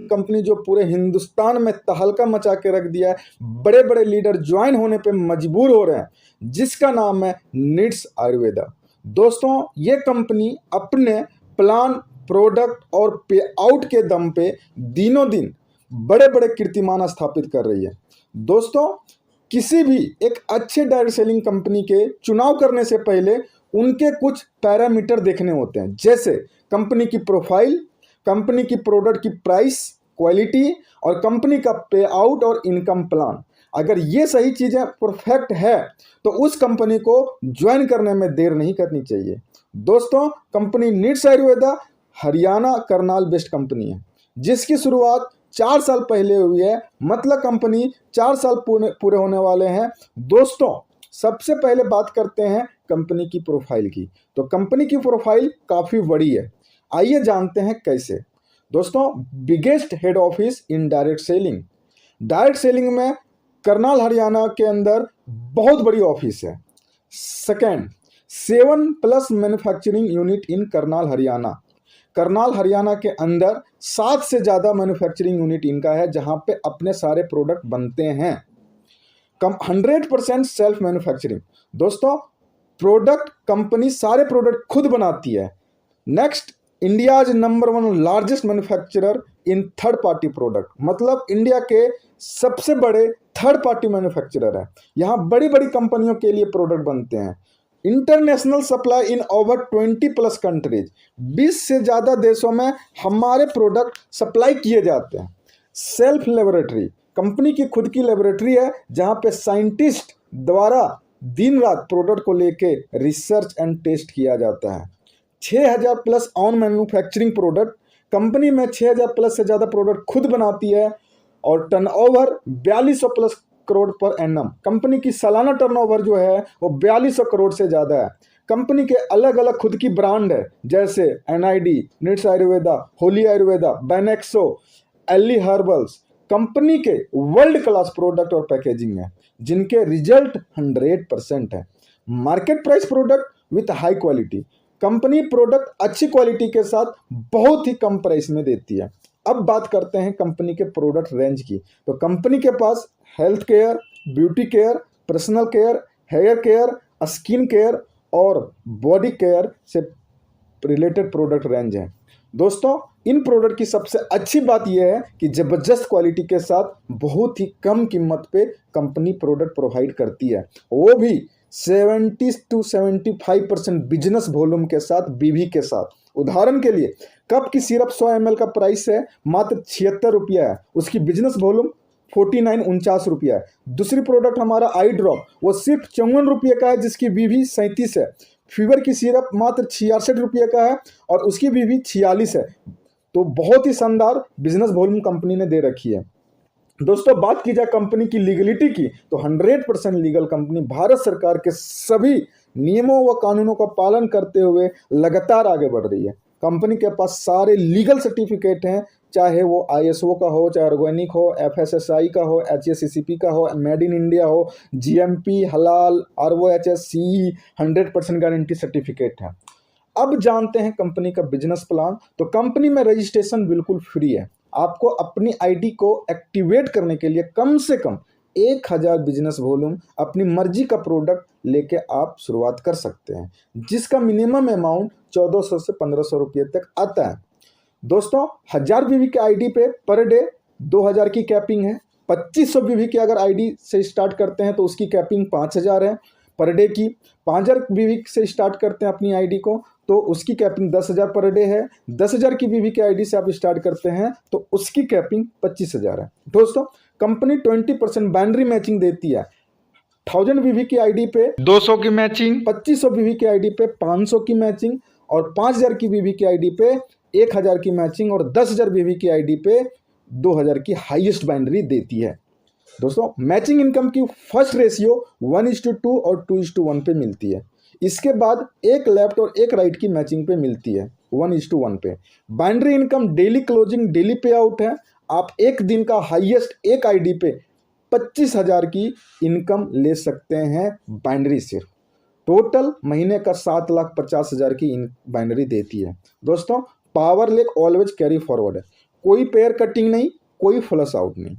Company जो पूरे हिंदुस्तान में तहलका मचा के रख दिया है, बड़े बड़े लीडर ज्वाइन होने पे मजबूर हो रहे हैं, जिसका नाम है निट्स आयुर्वेदा। दोस्तों, ये कंपनी अपने प्लान, प्रोडक्ट और पे आउट के दम पे दिनों दिन बड़े बड़े कीर्तिमान स्थापित कर रही है। दोस्तों, किसी भी एक अच्छे डायरेक्ट सेलिंग कंपनी के चुनाव करने से पहले उनके कुछ पैरामीटर देखने होते हैं, जैसे कंपनी की प्रोफाइल, कंपनी की प्रोडक्ट की प्राइस, क्वालिटी और कंपनी का पे आउट और इनकम प्लान। अगर ये सही चीज़ें परफेक्ट है तो उस कंपनी को ज्वाइन करने में देर नहीं करनी चाहिए। दोस्तों, company nits Ayurveda Haryana Karnal based company है, जिसकी शुरुआत 4 साल पहले हुई है। मतलब कंपनी 4 साल पूरे होने वाले हैं। दोस्तों, सबसे पहले बात करते हैं कंपनी की प्रोफाइल की। तो कंपनी की प्रोफाइल काफ़ी बड़ी है, आइए जानते हैं कैसे। दोस्तों, biggest head office in direct selling. Direct selling में करनाल हरियाणा के अंदर बहुत बड़ी ऑफिस है। Second, 7+ manufacturing unit in Karnal Haryana. Karnal Haryana के अंदर 7 से ज़्यादा मैन्युफैक्चरिंग यूनिट इनका है, जहां पे अपने सारे प्रोडक्ट बनते हैं। 100% सेल्फ मैन्युफैक्चरिंग। दोस्तों, प्रोडक्ट कंपनी सारे प्रोडक्ट खुद बनाती है। Next, India's number 1 largest manufacturer in third party product. मतलब इंडिया के सबसे बड़े थर्ड पार्टी मैन्युफैक्चरर है। यहाँ बड़ी बड़ी कंपनियों के लिए प्रोडक्ट बनते हैं। International supply in over 20+ countries. 20 से ज़्यादा देशों में हमारे प्रोडक्ट सप्लाई किए जाते हैं। सेल्फ लेबोरेटरी, कंपनी की खुद की लेबोरेटरी है, जहाँ पे साइंटिस्ट द्वारा दिन रात प्रोडक्ट को लेके रिसर्च एंड टेस्ट किया जाता है। 6000+ ऑन मैन्युफैक्चरिंग प्रोडक्ट। कंपनी में 6000+ से ज़्यादा प्रोडक्ट खुद बनाती है और turnover 4200+ crore per annum. Company की सालाना टर्नओवर जो है वो 4200 करोड़ से ज़्यादा है। कंपनी के अलग अलग खुद की ब्रांड है, जैसे एनआईडी, निट्स आयुर्वेदा, होली आयुर्वेदा, बेनेक्सो, एली हर्बल्स। कंपनी के वर्ल्ड क्लास प्रोडक्ट और पैकेजिंग है, जिनके रिजल्ट 100% है। Market price product with high quality. Company product अच्छी क्वालिटी के साथ बहुत ही कम प्राइस में देती है। अब बात करते हैं कंपनी के प्रोडक्ट रेंज की। तो कंपनी के पास health care, beauty care, personal care, hair care, skin care और बॉडी केयर से रिलेटेड प्रोडक्ट रेंज है। दोस्तों, इन प्रोडक्ट की सबसे अच्छी बात यह है कि ज़बरदस्त क्वालिटी के साथ बहुत ही कम कीमत पे कंपनी प्रोडक्ट प्रोवाइड करती है, वो भी 70 से 75% बिजनेस वॉल्यूम के साथ, बीवी के साथ। उदाहरण के लिए, कप की सिरप 100 ml का प्राइस है मात्र 76 रुपया है, उसकी बिजनेस वॉल्यूम 49 रुपया है। दूसरी प्रोडक्ट हमारा आई ड्रॉप, वो सिर्फ 54 रुपये का है, जिसकी बीवी 37 है। फीवर की सिरप मात्र 66 रुपये का है और उसकी बीवी 46 है। तो बहुत ही शानदार बिजनेस वॉल्यूम कंपनी ने दे रखी है। दोस्तों, बात की जाए कंपनी की लीगलिटी की, तो 100% लीगल कंपनी भारत सरकार के सभी नियमों व कानूनों का पालन करते हुए लगातार आगे बढ़ रही है। कंपनी के पास सारे लीगल सर्टिफिकेट हैं, चाहे वो ISO का हो, चाहे ऑर्गेनिक हो, FSSAI का हो, HACCP का हो, मेड इन इंडिया हो, GMP, हलाल, ROHS, CE, 100% गारंटी सर्टिफिकेट है। अब जानते हैं कंपनी का बिजनेस प्लान। तो कंपनी में रजिस्ट्रेशन बिल्कुल फ्री है। आपको अपनी आईडी को एक्टिवेट करने के लिए कम से कम 1000 बिजनेस वॉल्यूम अपनी मर्जी का प्रोडक्ट लेके आप शुरुआत कर सकते हैं, जिसका मिनिमम अमाउंट 1400 से 1500 रुपये तक आता है। दोस्तों, 1000 बीवी के आईडी पे पर डे 2000 की कैपिंग है। 2500 बीवी की अगर आईडी से स्टार्ट करते हैं तो उसकी कैपिंग 5000 है पर डे की। 5000 बीवी से स्टार्ट करते हैं अपनी आईडी को तो उसकी कैपिंग 10,000 पर डे है। 10,000 की बीवी के आईडी से आप स्टार्ट करते हैं तो उसकी कैपिंग 25,000 है। दोस्तों, कंपनी 20% बाइनरी मैचिंग देती है। 1000 बीवी की आईडी पे 200 की मैचिंग, 2500 बीवी की आईडी पे 500 की मैचिंग और 5000 की बीवी की आईडी पे 1000 की मैचिंग और 10,000 बीवी की आईडी पे 2000 की हाईएस्ट बाइनरी देती है। दोस्तों, मैचिंग इनकम की फर्स्ट रेशियो 1:2 और 2:1 पे मिलती है। इसके बाद एक लेफ्ट और एक राइट की मैचिंग पे मिलती है 1:1 पे। Binary income daily closing, daily पे आउट है। आप एक दिन का हाईएस्ट एक आईडी पे 25,000 की इनकम ले सकते हैं बाइनरी से। टोटल महीने का 7,50,000 की बाइनरी देती है। दोस्तों, power lake always carry forward है। कोई पेयर कटिंग नहीं, कोई फ्लश आउट नहीं,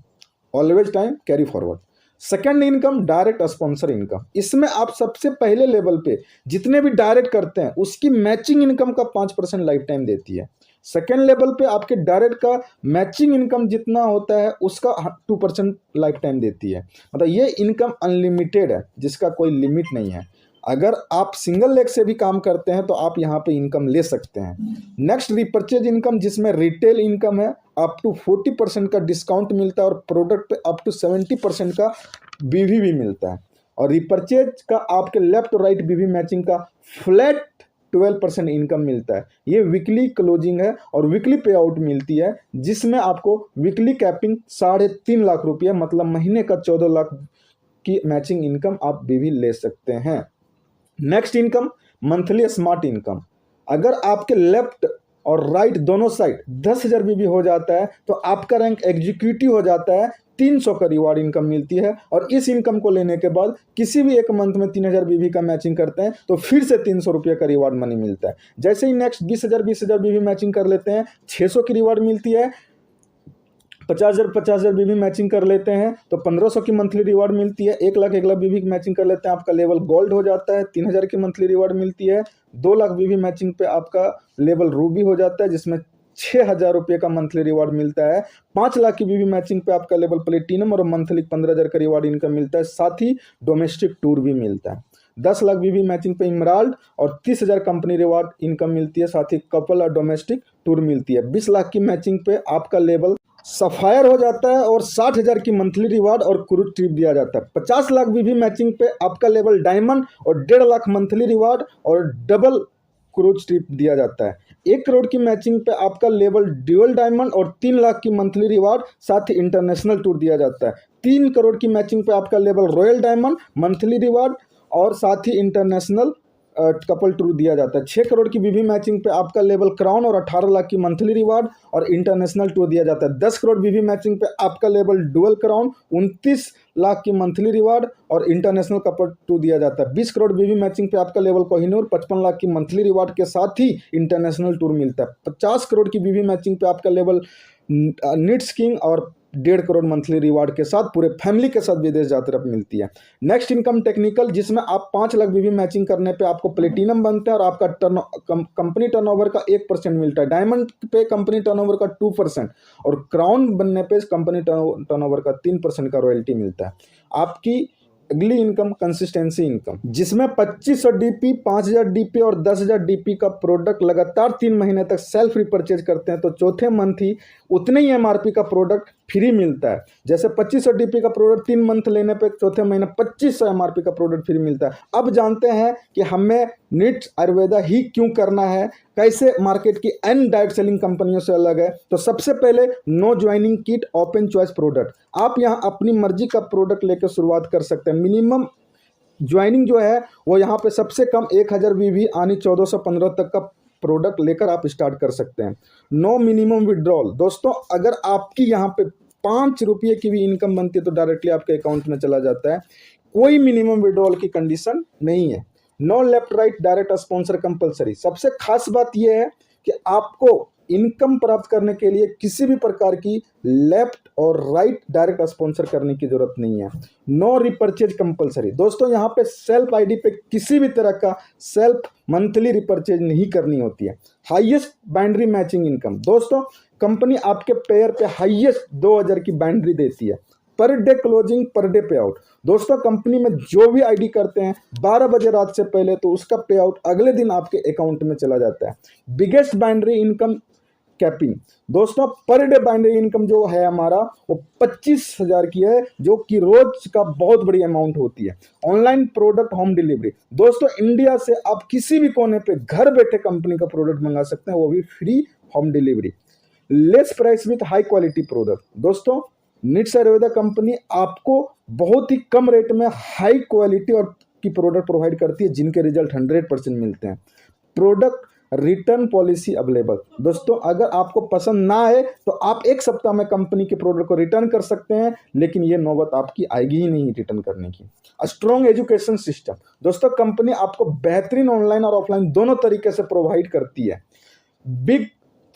always time carry forward. Second income direct sponsor income. इसमें आप सबसे पहले लेवल पे जितने भी डायरेक्ट करते हैं उसकी मैचिंग इनकम का 5% लाइफ टाइम देती है। सेकेंड लेवल पे आपके डायरेक्ट का मैचिंग इनकम जितना होता है उसका 2% लाइफ टाइम देती है। मतलब ये इनकम अनलिमिटेड है, जिसका कोई लिमिट नहीं है। अगर आप सिंगल लेग से भी काम करते हैं तो आप यहाँ पे इनकम ले सकते हैं। नेक्स्ट रिपर्चेज इनकम, जिसमें रिटेल इनकम है, अप टू 40% का डिस्काउंट मिलता है और प्रोडक्ट पे अप टू 70% का बीवी भी मिलता है। और रिपर्चेज का आपके लेफ्ट और राइट बीवी मैचिंग का फ्लैट 12% इनकम मिलता है। ये वीकली क्लोजिंग है और वीकली पे आउट मिलती है, जिसमें आपको वीकली कैपिंग 3.5 लाख रुपये, मतलब महीने का 14 लाख की मैचिंग इनकम आप बीवी ले सकते हैं। Next income monthly smart income. अगर आपके लेफ्ट और राइट दोनों साइड 10,000 बीबी हो जाता है तो आपका रैंक एग्जीक्यूटिव हो जाता है, 300 का रिवार्ड इनकम मिलती है। और इस इनकम को लेने के बाद किसी भी एक मंथ में 3,000 बीबी का मैचिंग करते हैं तो फिर से 300 रुपये का रिवार्ड मनी मिलता है। जैसे ही नेक्स्ट 20,000 बीबी मैचिंग कर लेते हैं, 600 की रिवार्ड मिलती है। 50,000 बीबी मैचिंग कर लेते हैं तो 1,500 की मंथली रिवार्ड मिलती है। 1 लाख बीबी की मैचिंग कर लेते हैं, आपका लेवल गोल्ड हो जाता है, 3,000 की मंथली रिवार्ड मिलती है। 2 लाख बीबी मैचिंग पे आपका लेवल रूबी हो जाता है, जिसमें 6,000 रुपये का मंथली रिवार्ड मिलता है। 5 लाख की बीबी मैचिंग पे आपका लेवल प्लेटिनम और मंथली 15,000 का रिवार्ड इनकम मिलता है, साथ ही डोमेस्टिक टूर भी मिलता है। 10 लाख बीबी मैचिंग पे इमराल्ड और 30,000 कंपनी रिवार्ड इनकम मिलती है, साथ ही कपल और डोमेस्टिक टूर मिलती है। 20 लाख की मैचिंग पे आपका लेवल सफायर हो जाता है और 60,000 की मंथली रिवार्ड और क्रूज ट्रिप दिया जाता है। 50 लाख बीबी मैचिंग पे आपका लेवल डायमंड और 1.5 लाख मंथली रिवार्ड और डबल क्रूज ट्रिप दिया जाता है। 1 करोड़ की मैचिंग पे आपका लेवल ड्यूअल डायमंड और 3 लाख की मंथली रिवार्ड, साथ ही इंटरनेशनल टूर दिया जाता है। 3 करोड़ की मैचिंग पे आपका level royal diamond, monthly reward और साथ ही इंटरनेशनल कपल टूर दिया जाता है। 6 करोड़ की बीबी मैचिंग पे आपका लेवल क्राउन और 18 लाख की मंथली रिवार्ड और इंटरनेशनल टूर दिया जाता है। 10 करोड़ बीबी मैचिंग पे आपका लेवल डुअल क्राउन, 29 लाख की मंथली रिवार्ड और इंटरनेशनल कपल टूर दिया जाता है। 20 करोड़ बीबी मैचिंग पे आपका लेवल कोहिनूर, 55 लाख की मंथली रिवार्ड के साथ ही इंटरनेशनल टूर मिलता है। 50 करोड़ की बीबी मैचिंग पे आपका लेवल निट्स किंग और 1.5 करोड़ मंथली रिवार्ड के साथ पूरे फैमिली के साथ विदेश यात्रा मिलती है। नेक्स्ट इनकम टेक्निकल, जिसमें आप 5 लाख बीबी मैचिंग करने पे आपको प्लेटिनम बनते हैं और आपका कंपनी टर्नओवर का 1% मिलता है। डायमंड पे कंपनी टर्नओवर का 2% और क्राउन बनने पे कंपनी टर्नओवर का 3% का रॉयल्टी मिलता है। आपकी अगली इनकम कंसिस्टेंसी इनकम, जिसमें 2500 डीपी, 5000 डीपी और 10,000 डीपी का प्रोडक्ट लगातार 3 महीने तक सेल्फ रिपर्चेज करते हैं तो चौथे मंथ ही उतने ही एमआरपी का प्रोडक्ट फ्री मिलता है। जैसे 2500 डीपी का प्रोडक्ट 3 मंथ लेने पे चौथे महीने 2500 एमआरपी का प्रोडक्ट फ्री मिलता है। अब जानते हैं कि हमें नीट्स आयुर्वेदा ही क्यों करना है, कैसे मार्केट की एन डाइट सेलिंग कंपनियों से अलग है। तो सबसे पहले no joining kit, open choice product. आप यहाँ अपनी मर्जी का प्रोडक्ट लेकर शुरुआत कर सकते हैं। मिनिमम ज्वाइनिंग जो है वो यहाँ पे सबसे कम 1000 बीवी आनी 1415 तक का प्रोडक्ट लेकर आप स्टार्ट कर सकते हैं। No minimum withdrawal. दोस्तों, अगर आपकी यहाँ पे 5 रुपये की भी इनकम बनती है तो डायरेक्टली आपके अकाउंट में चला जाता है। कोई मिनिमम विड्रॉल की कंडीशन नहीं है। No left right direct sponsor compulsory. सबसे खास बात यह है कि आपको इनकम प्राप्त करने के लिए किसी भी प्रकार की लेफ्ट और राइट डायरेक्ट स्पॉन्सर करने की जरूरत नहीं है। No repurchase compulsory. दोस्तों, यहाँ पे सेल्फ आईडी पे किसी भी तरह का सेल्फ मंथली रिपर्चेज नहीं करनी होती है। Highest boundary matching income. दोस्तों, कंपनी आपके पेयर पे हाईएस्ट 2000 की बाइंड्री देती है। Per day closing, per day पे आउट। दोस्तों, कंपनी में जो भी आईडी करते हैं 12 बजे रात से पहले तो उसका पे आउट अगले दिन आपके अकाउंट में चला जाता है। Biggest boundary income capping. दोस्तों, पर डे बाइंड्री इनकम जो है हमारा वो 25,000 की है, जो कि रोज का बहुत बड़ी अमाउंट होती है। Online product home delivery. दोस्तों, इंडिया से आप किसी भी कोने पे घर बैठे कंपनी का प्रोडक्ट मंगा सकते हैं, वो भी free home delivery. Less price with high quality product. दोस्तों, नीट्स आयुर्वेदा कंपनी आपको बहुत ही कम रेट में हाई क्वालिटी और की प्रोडक्ट प्रोवाइड करती है, जिनके रिजल्ट 100% मिलते हैं। Product return policy available. दोस्तों, अगर आपको पसंद ना आए तो आप 1 सप्ताह में कंपनी के प्रोडक्ट को रिटर्न कर सकते हैं, लेकिन ये नौबत आपकी आएगी ही नहीं रिटर्न करने की। Strong education system. दोस्तों, कंपनी आपको बेहतरीन ऑनलाइन और ऑफलाइन दोनों तरीके से प्रोवाइड करती है। Big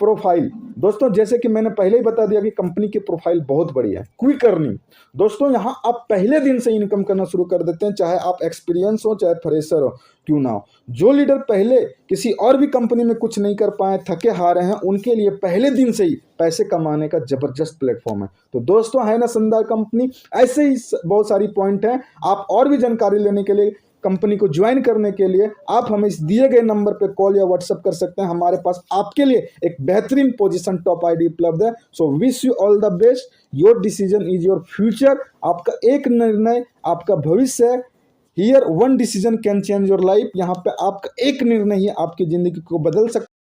profile. दोस्तों जैसे कि मैंने पहले ही बता दिया कि कंपनी की प्रोफाइल बहुत बड़ी है। क्विक अर्निंग, दोस्तों यहाँ आप पहले दिन से इनकम करना शुरू कर देते हैं, चाहे आप एक्सपीरियंस हो चाहे फ्रेशर हो क्यों ना हो। जो लीडर पहले किसी और भी कंपनी में कुछ नहीं कर पाए, थके हारे हैं, उनके लिए पहले दिन से ही पैसे कमाने का जबरदस्त प्लेटफॉर्म है। तो दोस्तों है ना शानदार कंपनी। ऐसे ही बहुत सारी पॉइंट हैं। आप और भी जानकारी लेने के लिए, कंपनी को ज्वाइन करने के लिए आप हमें इस दिए गए नंबर पे कॉल या व्हाट्सएप कर सकते हैं। हमारे पास आपके लिए एक बेहतरीन पोजीशन टॉप आईडी उपलब्ध है। So wish you all the best. Your decision is your future. आपका एक निर्णय आपका भविष्य है। Here one decision can change your life. यहाँ पे आपका एक निर्णय ही आपकी जिंदगी को बदल सकता है।